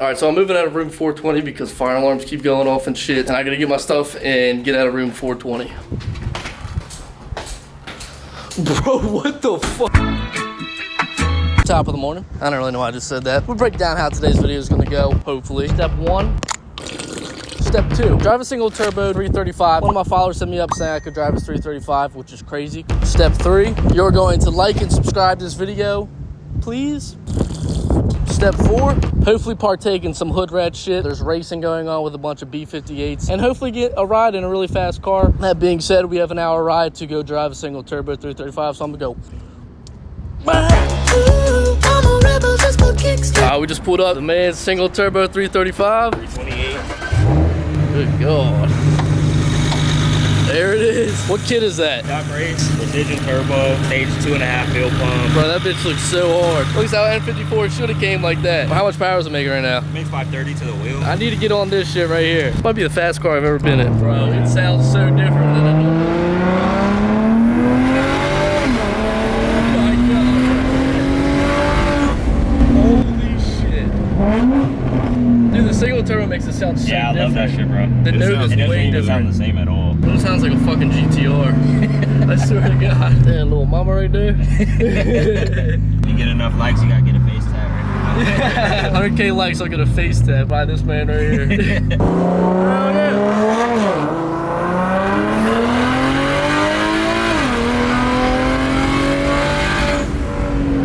All right, so I'm moving out of room 420 because fire alarms keep going off and shit, and I gotta get my stuff and get out of room 420. Bro, what the fuck? Top of the morning. I don't really know why I just said that. We'll break down how today's video is gonna go, hopefully. Step 1. Step 2, drive a single turbo 335. One of my followers sent me up saying I could drive a 335, which is crazy. Step 3, you're going to like and subscribe to this video, please. Step 4, hopefully partake in some hood rat shit. There's racing going on with a bunch of B58s and hopefully get a ride in a really fast car. That being said, we have an hour ride to go drive a single turbo 335, so I'm gonna go. We just pulled up the man's single turbo 335. 328. Good God. There it is. What kit is that? Top race, precision turbo, stage 2.5 fuel pump. Bro, that bitch looks so hard. Looks how N54 should have came like that. How much power is it making right now? It makes 530 to the wheel. I need to get on this shit right here. Might be the fastest car I've ever been in. Bro, it sounds so different than a normal. Dude, the single turbo makes it sound so different. Yeah, I love that shit, bro. The note is way different. It doesn't sound the same at all. It sounds like a fucking GTR. I swear to God. Damn, little mama right there. You get enough likes, you gotta get a face tab right now. 100K likes, I'll get a face tab by this man right here.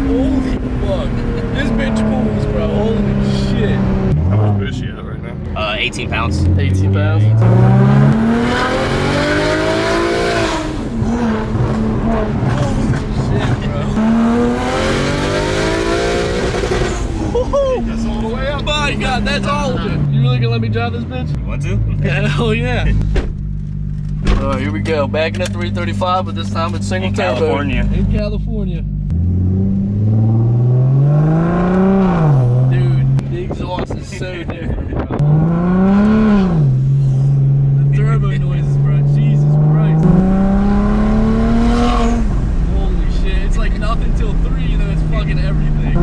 Holy fuck. This bitch pulls, bro. Holy shit. How much boost you at right now? 18 pounds. 18 pounds? Yeah, 18. Shit, bro. That's all the way up. My God, that's all of it. You really gonna let me drive this bitch? You want to? Hell yeah. Alright, here we go. Back in the 335, but this time it's single turbo. California. In California. Dude, the exhaust is so different, bro. The turbo noises, bro. Jesus Christ. Holy shit. It's like nothing till 3, then it's fucking everything.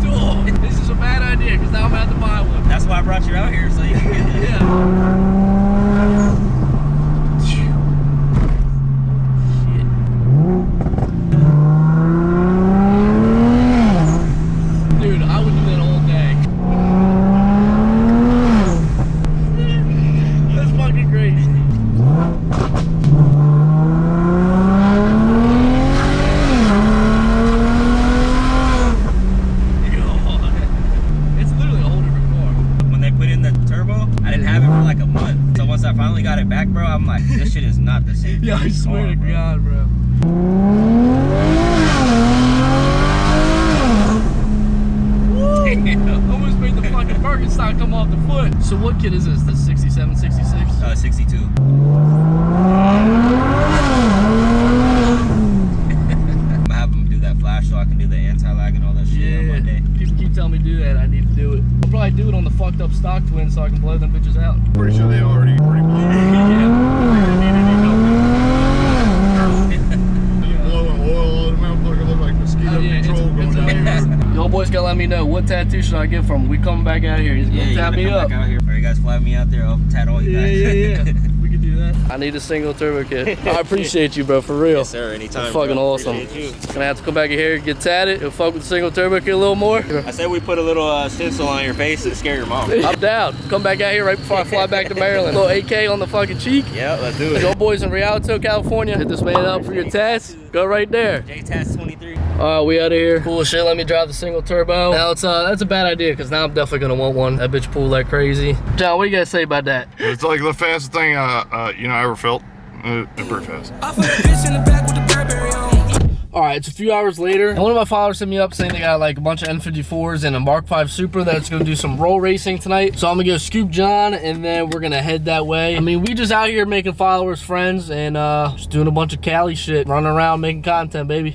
Dog, this is a bad idea because now I'm about to buy one. That's why I brought you out here, so you can get it. Yeah. Dude, I would do that all day. That's fucking crazy. It's literally a whole different car. When they put in the turbo, I didn't have it for like a month. So once I finally got it back, bro, I'm like, this shit is not the same. Yeah, I swear to God, bro. Almost made the fucking Birkenstock come off the foot. So what kit is this? The 67, 66? 62. I'm gonna have them do that flash so I can do the anti-lag and all that shit on Monday. People keep telling me to do that. I need to do it. I'll probably do it on the fucked up stock twin so I can blow them bitches out. Pretty sure they already blew. Blowing oil all the motherfucker look like mosquito control going down here. Y'all boys gotta let me know what tattoo should I get from him. We coming back out here. He's gonna tap me up. Out here. Or you guys fly me out there, I'll tat all you guys. Yeah. We could do that. I need a single turbo kit. I appreciate you, bro, for real. Yes, sir. Anytime. It's fucking awesome. Gonna have to come back in here, get tatted, and fuck with the single turbo kit a little more. I said we put a little stencil on your face to scare your mom. I'm down. Come back out here right before I fly back to Maryland. Little AK on the fucking cheek. Yeah, let's do it. Y'all boys in Rialto, California, hit this man up for your tats. Go right there. J-Tats 23. Alright, we out of here. Cool as shit, let me drive the single turbo. Now it's that's a bad idea because now I'm definitely gonna want one. That bitch pulled like crazy. John, what do you guys say about that? It's like the fastest thing I ever felt. It's pretty fast. Alright, it's a few hours later, and one of my followers hit me up saying they got like a bunch of N54s and a Mark V Supra that's gonna do some roll racing tonight. So I'm gonna go scoop John, and then we're gonna head that way. I mean, we just out here making followers friends and just doing a bunch of Cali shit, running around making content, baby.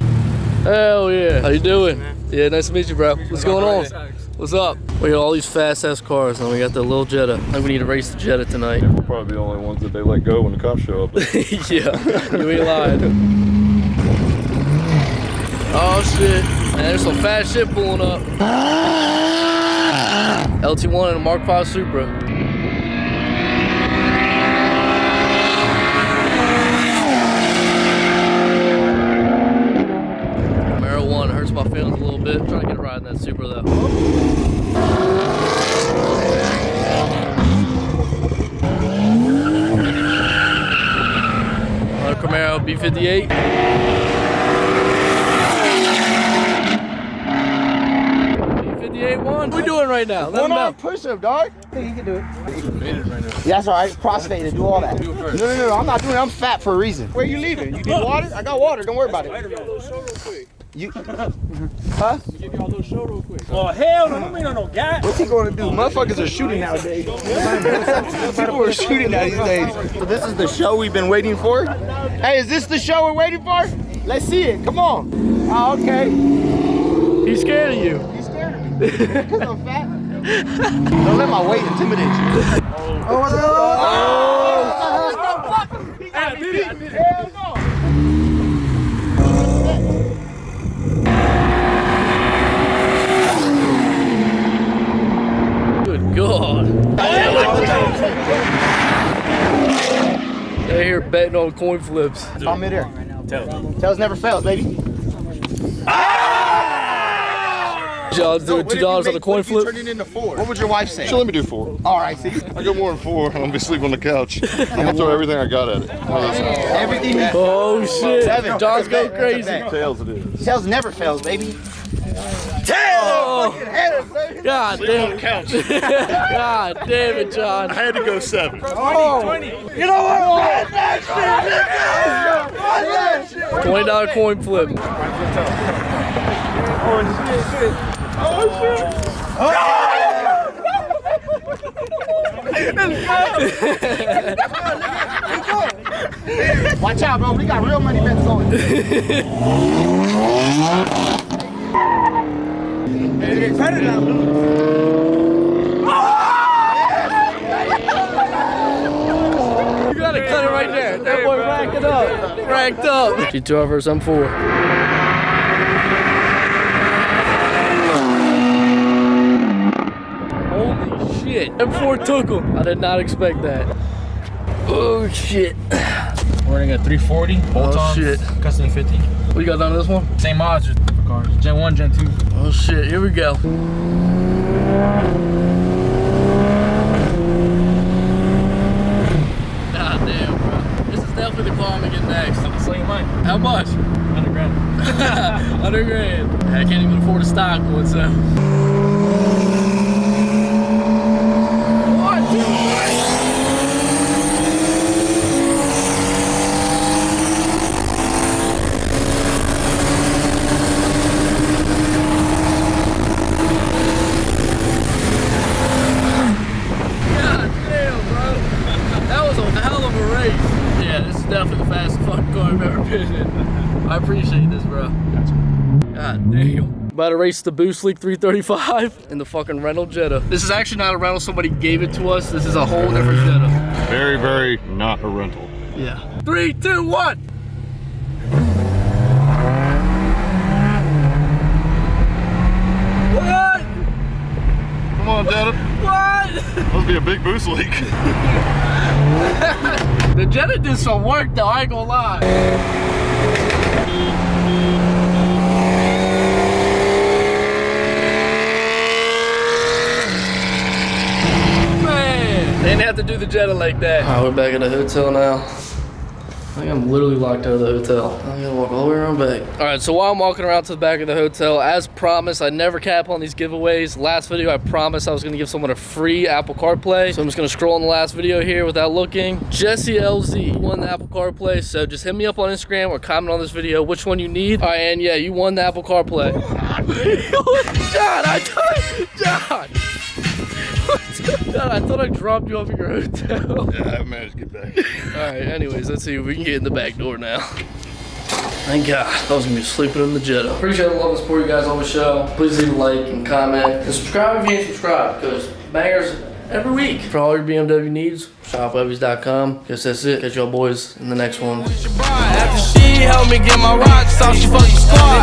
Hell yeah. How you doing? Yeah, nice to meet you, bro. What's going on? What's up? We got all these fast ass cars, and we got the little Jetta. I think we need to race the Jetta tonight. Yeah, we're probably the only ones that they let go when the cops show up. Yeah, you ain't lying. Oh shit. Man, there's some fast shit pulling up. LT1 and a Mark V Supra. Camaro 1 hurts my feelings a little bit. I'm trying to get a ride in that Supra though. Another Camaro B58. What are we doing right now? Let One arm push-up, dog. I think you can do it. Yeah, that's all right. Cross-faded, do all that. No, I'm not doing it. I'm fat for a reason. Where you leaving? You need water? I got water. Don't worry about it. You, huh? Give y'all a little show real quick. Oh, hell no, we don't know guy. What's he going to do? Motherfuckers are shooting nowadays. People are shooting now these days. So this is the show we've been waiting for? Hey, is this the show we're waiting for? Let's see it. Come on. Oh, okay. He's scared of you. He's scared of me. Because I'm fat? Don't let my weight intimidate you. Oh, what's up? Oh! He got me beat. Hell no. Good God. They're here betting on coin flips. I'm midair. Tails never fails, baby. Y'all doing $2 on the coin flip? Turn it into 4. What would your wife say? Sure, let me do 4. All right, see? I go more than 4. I'm gonna be sleeping on the couch. I'm gonna throw everything I got at it. Everything. Oh shit. 7. John's going That's a crazy. bet. Tails it is. Tails never fails, baby. Oh. God On damn the it. couch. God damn it, John. I had to go 7. Oh. You know what? $20 coin flip. Watch out, bro. We got real money bets going. You gotta cut it right there. That boy racked it up. Racked up. G2R versus M4. Holy shit. M4 took him. I did not expect that. Oh shit. We're gonna get 340. Oh shit. Custom 50. What you got done on this one? Same mods, just different cars. Gen 1, Gen 2. Oh shit, here we go. God damn, bro. This is definitely the car I'm gonna get next. I'll sell you mine. How much? 100 grand. 100 grand. I can't even afford a stock one, so. 1, 2, 3. Definitely the fastest fucking car I've ever been in. I appreciate this, bro. God damn. About to race the Boost League 335 in the fucking rental Jetta. This is actually not a rental, somebody gave it to us. This is a whole different Jetta. Very, very not a rental. Yeah. 3, 2, 1. What? Come on, Jetta. What? Must be a big boost leak. The Jetta did some work though, I ain't gonna lie. Man, they didn't have to do the Jetta like that. All right, we're back at the hotel now. I think I'm literally locked out of the hotel. I gotta walk all the way around back. All right, so while I'm walking around to the back of the hotel, as promised, I never cap on these giveaways. Last video, I promised I was gonna give someone a free Apple CarPlay. So I'm just gonna scroll on the last video here without looking. Jesse LZ won the Apple CarPlay. So just hit me up on Instagram or comment on this video which one you need. All right, and yeah, you won the Apple CarPlay. John, John, I thought I dropped you off at your hotel. Yeah, I haven't managed to get back. Alright, anyways, let's see if we can get in the back door now. Thank God. I was gonna be sleeping in the Jetta. Appreciate the love and support you guys on the show. Please leave a like and comment. And subscribe if you ain't subscribed, because bangers every week. For all your BMW needs, shopwebbies.com. Guess that's it. Catch y'all boys in the next one. After she helped me get my rocks off, she fucking squad.